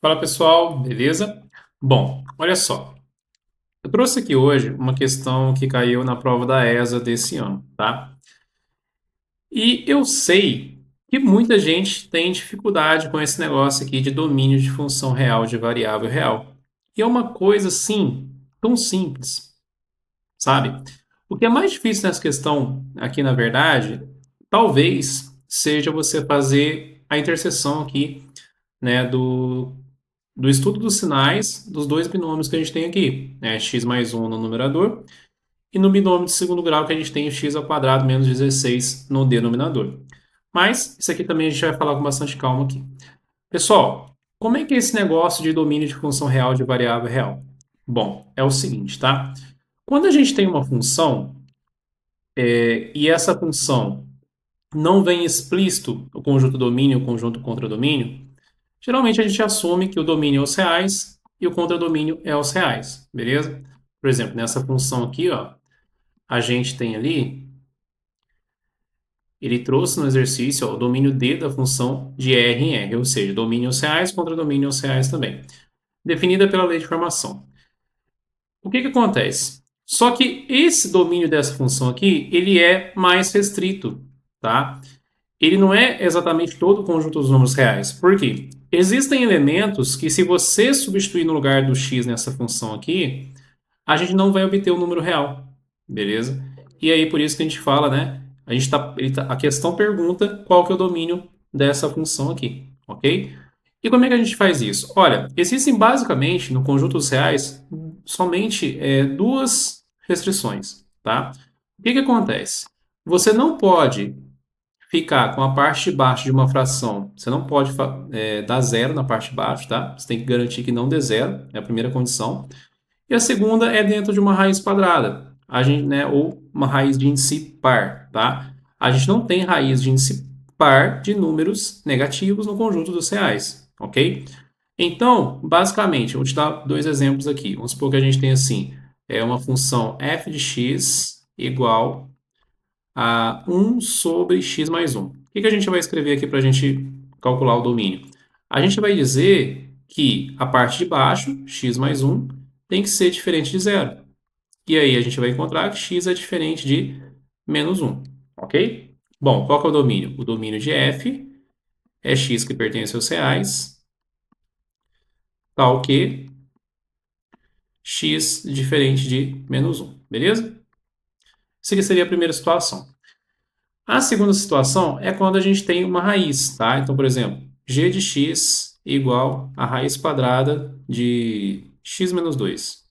Fala pessoal, beleza? Bom, olha só, eu trouxe aqui hoje uma questão que caiu na prova da ESA desse ano, tá? E eu sei que muita gente tem dificuldade com esse negócio aqui de domínio de função real de variável real. E é uma coisa assim, tão simples, sabe? O que é mais difícil nessa questão aqui, na verdade, talvez seja você fazer a interseção aqui, né, do estudo dos sinais dos dois binômios que a gente tem aqui, né? X mais um no numerador e no binômio de segundo grau que a gente tem o x ao quadrado menos 16 no denominador. Mas isso aqui também a gente vai falar com bastante calma aqui. Pessoal, como é que é esse negócio de domínio de função real de variável real? Bom, é o seguinte, tá? Quando a gente tem uma função e essa função não vem explícito o conjunto domínio e o conjunto contradomínio, geralmente a gente assume que o domínio é os reais e o contradomínio é os reais, beleza? Por exemplo, nessa função aqui, ó, a gente tem ali, ele trouxe no exercício ó, o domínio D da função de R em R, ou seja, domínio aos reais, contradomínio aos reais também, definida pela lei de formação. O que que acontece? Só que esse domínio dessa função aqui, ele é mais restrito, tá? Ele não é exatamente todo o conjunto dos números reais. Por quê? Existem elementos que, se você substituir no lugar do x nessa função aqui, a gente não vai obter o número real, beleza? E aí, por isso que a gente fala, né? A questão pergunta qual que é o domínio dessa função aqui, ok? E como é que a gente faz isso? Olha, existem basicamente no conjunto dos reais somente duas restrições, tá? O que que acontece? Você não pode ficar com a parte de baixo de uma fração, você não pode dar zero na parte de baixo, tá? Você tem que garantir que não dê zero, é a primeira condição. E a segunda é dentro de uma raiz quadrada, a gente, né, ou uma raiz de índice par, tá? A gente não tem raiz de índice par de números negativos no conjunto dos reais, ok? Então, basicamente, eu vou te dar dois exemplos aqui. Vamos supor que a gente tem assim, uma função f de x igual a 1 sobre x mais 1. O que que a gente vai escrever aqui para a gente calcular o domínio? A gente vai dizer que a parte de baixo, x mais 1, tem que ser diferente de zero. E aí a gente vai encontrar que x é diferente de menos 1, ok? Bom, qual que é o domínio? O domínio de f é x que pertence aos reais, tal que x diferente de menos 1, beleza? Essa aqui seria a primeira situação. A segunda situação é quando a gente tem uma raiz, tá? Então, por exemplo, g de x igual a raiz quadrada de x menos 2.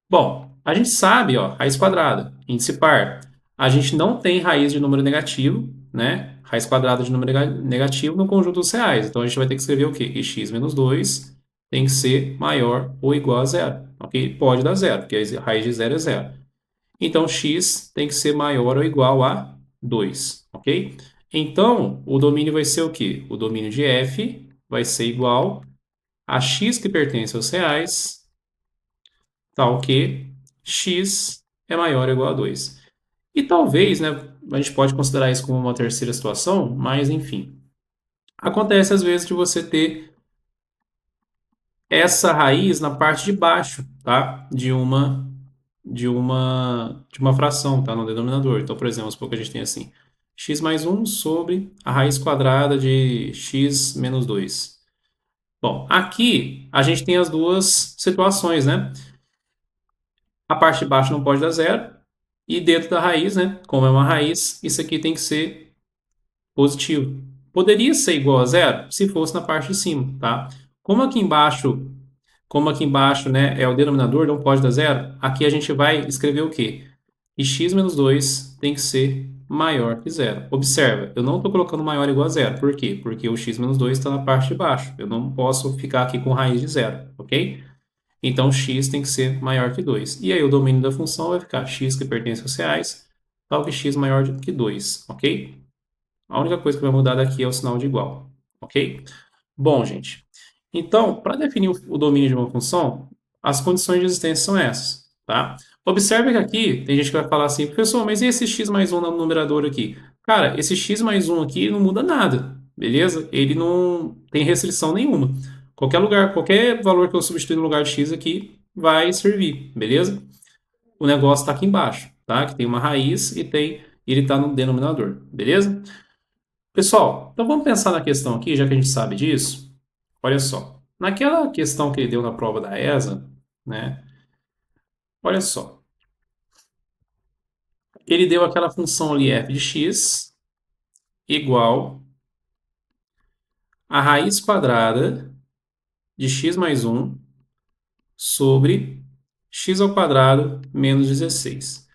Bom, a gente sabe, ó, raiz quadrada, índice par. A gente não tem raiz de número negativo, né? Raiz quadrada de número negativo no conjunto dos reais. Então, a gente vai ter que escrever o quê? Que x menos 2 tem que ser maior ou igual a zero, ok? Pode dar zero, porque a raiz de zero é zero. Então, x tem que ser maior ou igual a 2, ok? Então, o domínio vai ser o quê? O domínio de f vai ser igual a x que pertence aos reais, tal que x é maior ou igual a 2. E talvez, né, a gente pode considerar isso como uma terceira situação, mas enfim. Acontece às vezes de você ter essa raiz na parte de baixo, tá? De uma fração, tá? No denominador. Então, por exemplo, vamos supor que a gente tem assim, x mais 1 sobre a raiz quadrada de x menos 2. Bom, aqui a gente tem as duas situações, né? A parte de baixo não pode dar zero, e dentro da raiz, né? Como é uma raiz, isso aqui tem que ser positivo. Poderia ser igual a zero se fosse na parte de cima, tá? Como aqui embaixo Como aqui embaixo, né, é o denominador, não pode dar zero, aqui a gente vai escrever o quê? E x menos 2 tem que ser maior que zero. Observa, eu não estou colocando maior ou igual a zero. Por quê? Porque o x menos 2 está na parte de baixo. Eu não posso ficar aqui com raiz de zero, ok? Então, x tem que ser maior que 2. E aí o domínio da função vai ficar x que pertence aos reais, tal que x maior que 2, ok? A única coisa que vai mudar daqui é o sinal de igual, ok? Bom, gente, então, para definir o domínio de uma função, as condições de existência são essas, tá? Observe que aqui tem gente que vai falar assim, professor, mas e esse x mais um no numerador aqui? Cara, esse x mais um aqui não muda nada, beleza? Ele não tem restrição nenhuma. Qualquer lugar, qualquer valor que eu substituir no lugar de x aqui vai servir, beleza? O negócio está aqui embaixo, tá? Que tem uma raiz e ele está no denominador, beleza? Pessoal, então vamos pensar na questão aqui, já que a gente sabe disso. Olha só, naquela questão que ele deu na prova da ESA, né? Olha só, ele deu aquela função ali f de x igual a raiz quadrada de x mais 1 sobre x ao quadrado menos 16.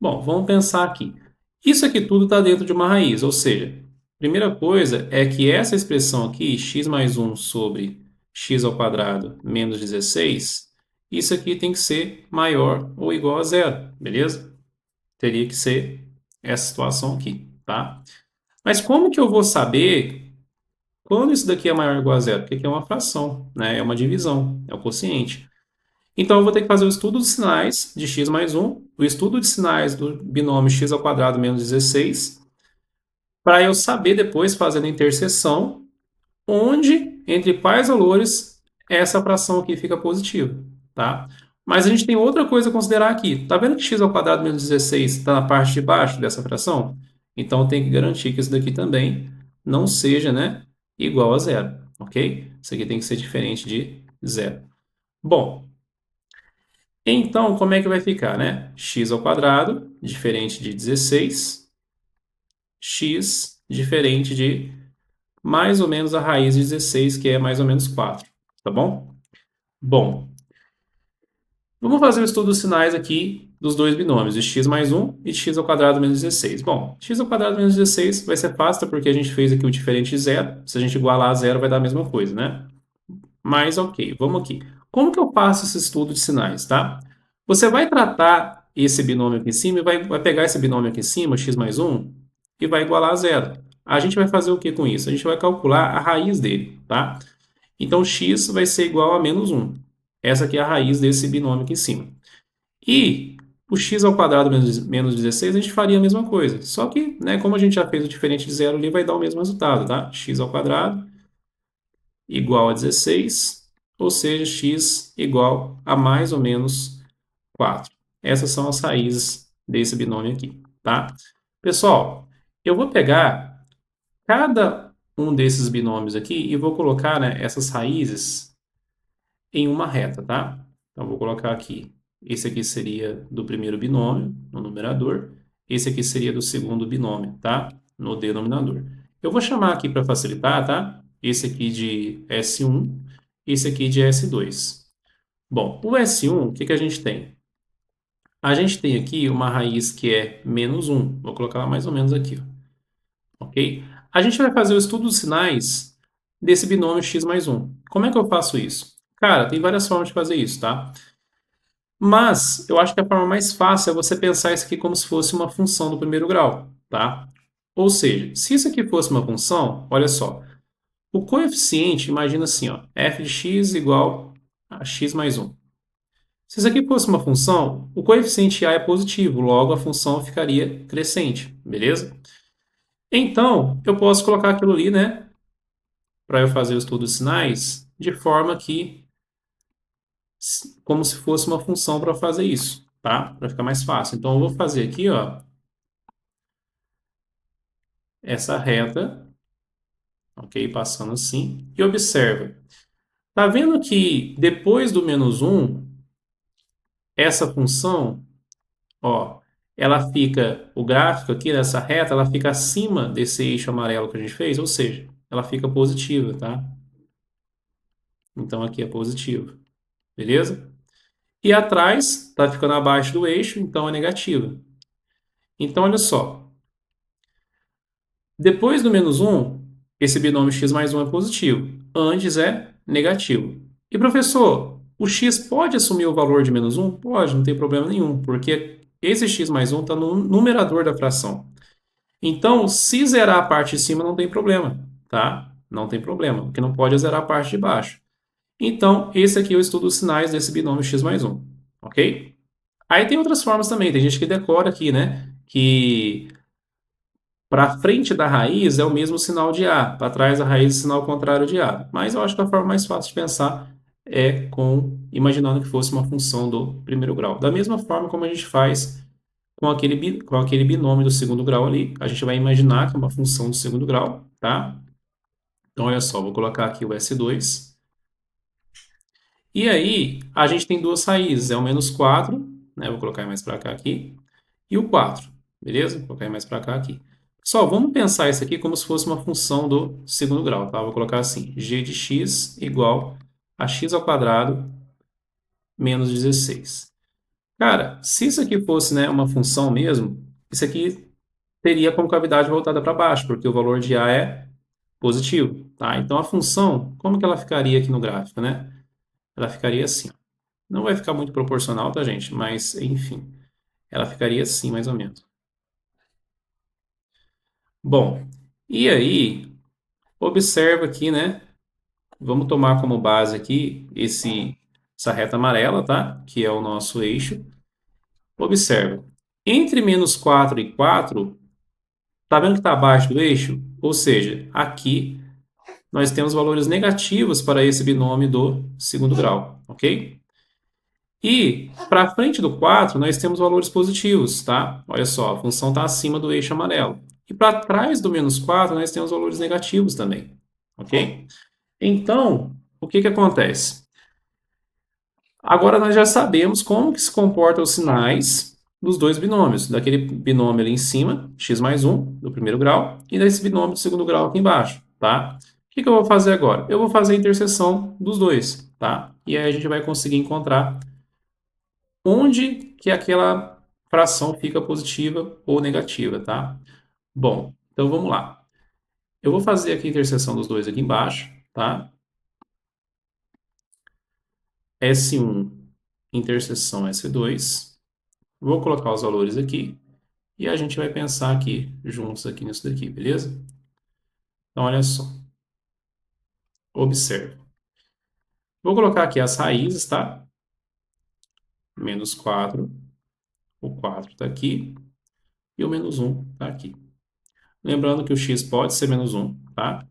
Bom, vamos pensar aqui. Isso aqui tudo está dentro de uma raiz, ou seja, a primeira coisa é que essa expressão aqui, x mais 1 sobre x ao quadrado menos 16, isso aqui tem que ser maior ou igual a zero, beleza? Teria que ser essa situação aqui, tá? Mas como que eu vou saber quando isso daqui é maior ou igual a zero? Porque aqui é uma fração, né? É uma divisão, é o quociente. Então, eu vou ter que fazer o estudo de sinais de x mais 1, o estudo de sinais do binômio x ao quadrado menos 16, para eu saber depois, fazendo a interseção, onde, entre quais valores, essa fração aqui fica positiva, tá? Mas a gente tem outra coisa a considerar aqui. Tá vendo que x ao quadrado menos 16 está na parte de baixo dessa fração? Então, eu tenho que garantir que isso daqui também não seja, né, igual a zero, ok? Isso aqui tem que ser diferente de zero. Bom, então, como é que vai ficar, né? X ao quadrado, diferente de 16, x diferente de mais ou menos a raiz de 16, que é mais ou menos 4, tá bom? Bom, vamos fazer o estudo dos sinais aqui dos dois binômios, de x mais 1 e de x ao quadrado menos 16. Bom, x ao quadrado menos 16 vai ser fácil, porque a gente fez aqui o diferente de zero. Se a gente igualar a zero, vai dar a mesma coisa, né? Mas ok, vamos aqui. Como que eu faço esse estudo de sinais, tá? Você vai tratar esse binômio aqui em cima e vai pegar esse binômio aqui em cima, x mais 1, e vai igualar a zero. A gente vai fazer o que com isso? A gente vai calcular a raiz dele, tá? Então, x vai ser igual a menos 1. Essa aqui é a raiz desse binômio aqui em cima. E o x ao quadrado menos 16, a gente faria a mesma coisa. Só que, né, como a gente já fez o diferente de zero ali, vai dar o mesmo resultado, tá? X ao quadrado igual a 16, ou seja, x igual a mais ou menos 4. Essas são as raízes desse binômio aqui, tá? Pessoal, eu vou pegar cada um desses binômios aqui e vou colocar, né, essas raízes em uma reta, tá? Então, vou colocar aqui. Esse aqui seria do primeiro binômio, no numerador. Esse aqui seria do segundo binômio, tá? No denominador. Eu vou chamar aqui para facilitar, tá? Esse aqui de S1, esse aqui de S2. Bom, o S1, o que que a gente tem? A gente tem aqui uma raiz que é menos 1. Vou colocar ela mais ou menos aqui, ó. Ok? A gente vai fazer o estudo dos sinais desse binômio x mais 1. Como é que eu faço isso? Cara, tem várias formas de fazer isso, tá? Mas eu acho que a forma mais fácil é você pensar isso aqui como se fosse uma função do primeiro grau, tá? Ou seja, se isso aqui fosse uma função, olha só, o coeficiente, imagina assim, ó, f de x igual a x mais 1. Se isso aqui fosse uma função, o coeficiente a é positivo, logo a função ficaria crescente, beleza? Então, eu posso colocar aquilo ali, né, para eu fazer o estudo dos sinais, de forma que, como se fosse uma função para fazer isso, tá? Para ficar mais fácil. Então, eu vou fazer aqui, ó, essa reta, ok? Passando assim, e observa. Tá vendo que depois do menos 1, essa função, ó, ela fica, o gráfico aqui dessa reta, ela fica acima desse eixo amarelo que a gente fez, ou seja, ela fica positiva, tá? Então aqui é positivo, beleza? E atrás tá ficando abaixo do eixo, então é negativa. Então olha só, depois do menos 1, esse binômio x mais 1 é positivo, antes é negativo. E professor, o x pode assumir o valor de menos 1? Pode, não tem problema nenhum, porque esse x mais 1 está no numerador da fração. Então, se zerar a parte de cima, não tem problema, tá? Não tem problema. O que não pode é zerar a parte de baixo. Então, esse aqui é o estudo dos sinais desse binômio x mais 1, ok? Aí tem outras formas também. Tem gente que decora aqui, né? Que Para frente da raiz é o mesmo sinal de A, para trás da raiz é o sinal contrário de A. Mas eu acho que a forma mais fácil de pensar é imaginando que fosse uma função do primeiro grau. Da mesma forma como a gente faz com aquele binômio do segundo grau ali, a gente vai imaginar que é uma função do segundo grau, tá? Então, olha só, vou colocar aqui o S2. E aí, a gente tem duas raízes, é o menos 4, né? Vou colocar mais para cá aqui, e o 4, beleza? Vou colocar mais para cá aqui. Pessoal, vamos pensar isso aqui como se fosse uma função do segundo grau, tá? Vou colocar assim, g de x igual a x ao quadrado menos 16. Cara, se isso aqui fosse, né, uma função mesmo, isso aqui teria como cavidade voltada para baixo, porque o valor de a é positivo, tá? Então, a função, como que ela ficaria aqui no gráfico, né? Ela ficaria assim, ó. Não vai ficar muito proporcional, tá, gente? Mas, enfim, ela ficaria assim, mais ou menos. Bom, e aí, observa aqui, né? Vamos tomar como base aqui essa reta amarela, tá? Que é o nosso eixo. Observa. Entre menos 4 e 4, tá vendo que está abaixo do eixo? Ou seja, aqui nós temos valores negativos para esse binômio do segundo grau, ok? E para frente do 4, nós temos valores positivos, tá? Olha só, a função está acima do eixo amarelo. E para trás do menos 4, nós temos valores negativos também, ok? Então, o que que acontece? Agora nós já sabemos como que se comportam os sinais dos dois binômios, daquele binômio ali em cima, x mais 1, do primeiro grau, e desse binômio do segundo grau aqui embaixo, tá? O que que eu vou fazer agora? Eu vou fazer a interseção dos dois, tá? E aí a gente vai conseguir encontrar onde que aquela fração fica positiva ou negativa, tá? Bom, então vamos lá. Eu vou fazer aqui a interseção dos dois aqui embaixo, tá? S1 interseção S2. Vou colocar os valores aqui e a gente vai pensar aqui juntos aqui nisso daqui, beleza? Então, olha só. Observe. Vou colocar aqui as raízes, tá? Menos 4. O 4 está aqui. E o menos 1 está aqui. Lembrando que o x pode ser menos 1, tá?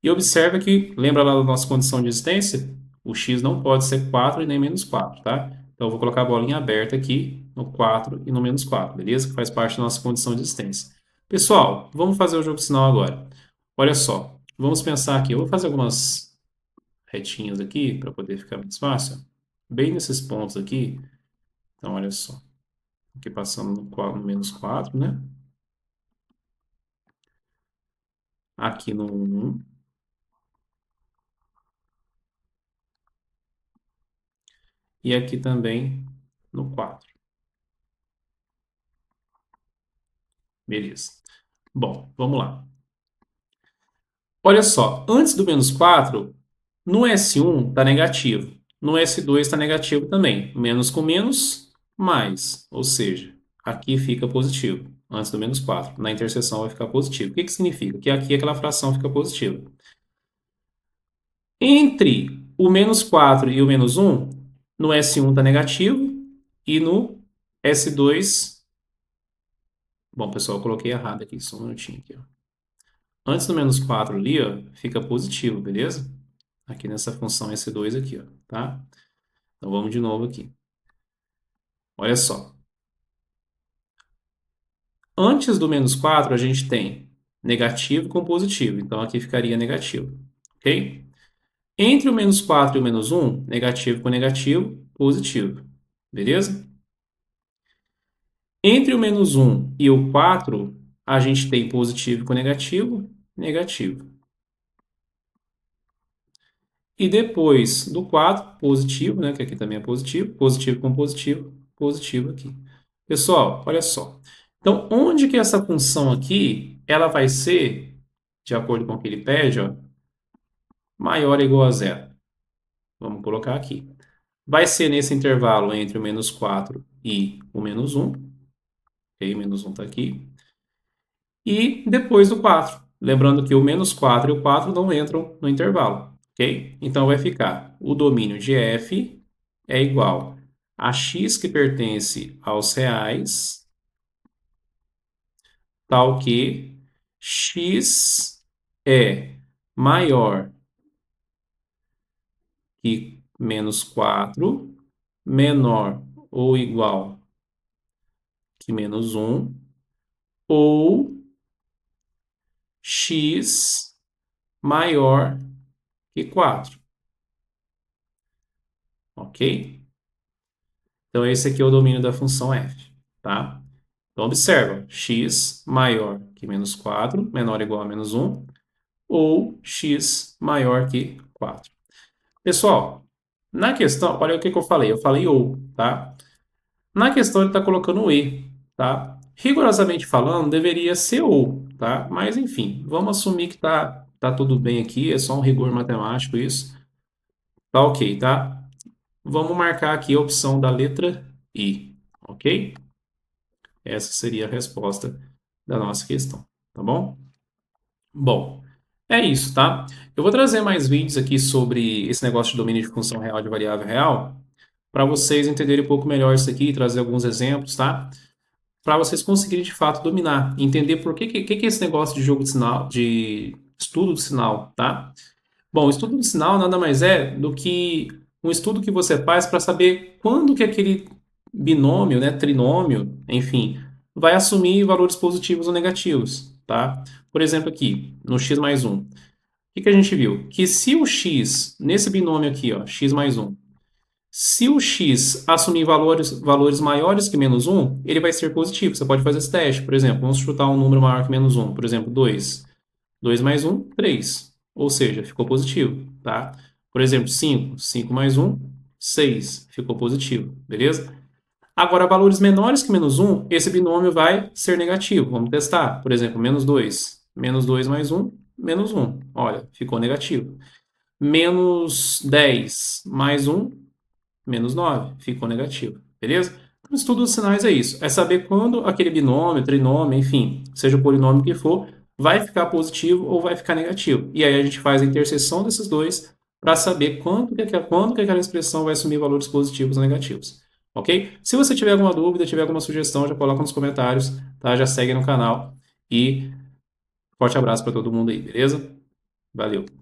E observa que, lembra lá da nossa condição de existência? O x não pode ser 4 e nem menos 4, tá? Então, eu vou colocar a bolinha aberta aqui no 4 e no menos 4, beleza? Que faz parte da nossa condição de existência. Pessoal, vamos fazer o jogo sinal agora. Olha só, vamos pensar aqui. Eu vou fazer algumas retinhas aqui para poder ficar mais fácil. Bem nesses pontos aqui. Então, olha só. Aqui passando no menos 4, né? Aqui no 1. E aqui também no 4. Beleza. Bom, vamos lá. Olha só, antes do menos 4, no S1 está negativo. No S2 está negativo também. Menos com menos, mais. Ou seja, aqui fica positivo. Antes do menos 4. Na interseção vai ficar positivo. O que que significa? Que aqui aquela fração fica positiva. Entre o menos 4 e o menos 1, no S1 está negativo. E no S2... Bom, pessoal, eu coloquei errado aqui. Só um minutinho aqui, ó. Antes do menos 4 ali, ó, fica positivo, beleza? Aqui nessa função S2 aqui, ó, tá? Então vamos de novo aqui. Olha só. Antes do menos 4, a gente tem negativo com positivo. Então aqui ficaria negativo, ok? Entre o menos 4 e o menos 1, negativo com negativo, positivo. Beleza? Entre o menos 1 e o 4, a gente tem positivo com negativo, negativo. E depois do 4, positivo, né, que aqui também é positivo, positivo com positivo, positivo aqui. Pessoal, olha só. Então, onde que essa função aqui, ela vai ser, de acordo com o que ele pede, ó, maior ou igual a zero? Vamos colocar aqui. Vai ser nesse intervalo entre o menos 4 e o menos 1. Ok? Menos 1 está aqui. E depois do 4. Lembrando que o menos 4 e o 4 não entram no intervalo. Ok? Então vai ficar o domínio de f é igual a x que pertence aos reais, tal que x é maior que menos 4, menor ou igual que menos 1, ou x maior que 4, ok? Então, esse aqui é o domínio da função f, tá? Então, observa, x maior que menos 4, menor ou igual a menos 1, ou x maior que 4. Pessoal, na questão, olha o que eu falei. Eu falei ou, tá? Na questão ele está colocando o e, tá? Rigorosamente falando, deveria ser ou, tá? Mas enfim, vamos assumir que tá tudo bem aqui, é só um rigor matemático isso. Tá ok, tá? Vamos marcar aqui a opção da letra I, ok? Essa seria a resposta da nossa questão, tá bom? Bom, é isso, tá? Eu vou trazer mais vídeos aqui sobre esse negócio de domínio de função real de variável real, para vocês entenderem um pouco melhor isso aqui, trazer alguns exemplos, tá? Para vocês conseguirem de fato dominar, entender por que é esse negócio de jogo de sinal, de estudo de sinal, tá? Bom, o estudo de sinal nada mais é do que um estudo que você faz para saber quando que aquele binômio, né, trinômio, enfim, vai assumir valores positivos ou negativos, tá? Por exemplo, aqui, no x mais 1, o que a gente viu? Que se o x, nesse binômio aqui, ó, x mais 1, se o x assumir valores maiores que menos 1, ele vai ser positivo. Você pode fazer esse teste. Por exemplo, vamos chutar um número maior que menos 1. Por exemplo, 2. 2 mais 1, 3. Ou seja, ficou positivo, tá? Por exemplo, 5. 5 mais 1, 6. Ficou positivo, beleza? Agora, valores menores que menos 1, esse binômio vai ser negativo. Vamos testar. Por exemplo, menos 2. Menos 2 mais 1, menos 1. Olha, ficou negativo. Menos 10 mais 1, menos 9, ficou negativo, beleza? Então, o estudo dos sinais é isso, é saber quando aquele binômio, trinômio, enfim, seja o polinômio que for, vai ficar positivo ou vai ficar negativo. E aí a gente faz a interseção desses dois para saber quando que aquela expressão vai assumir valores positivos ou negativos, ok? Se você tiver alguma dúvida, tiver alguma sugestão, já coloca nos comentários, tá? Já segue no canal e forte abraço para todo mundo aí, beleza? Valeu!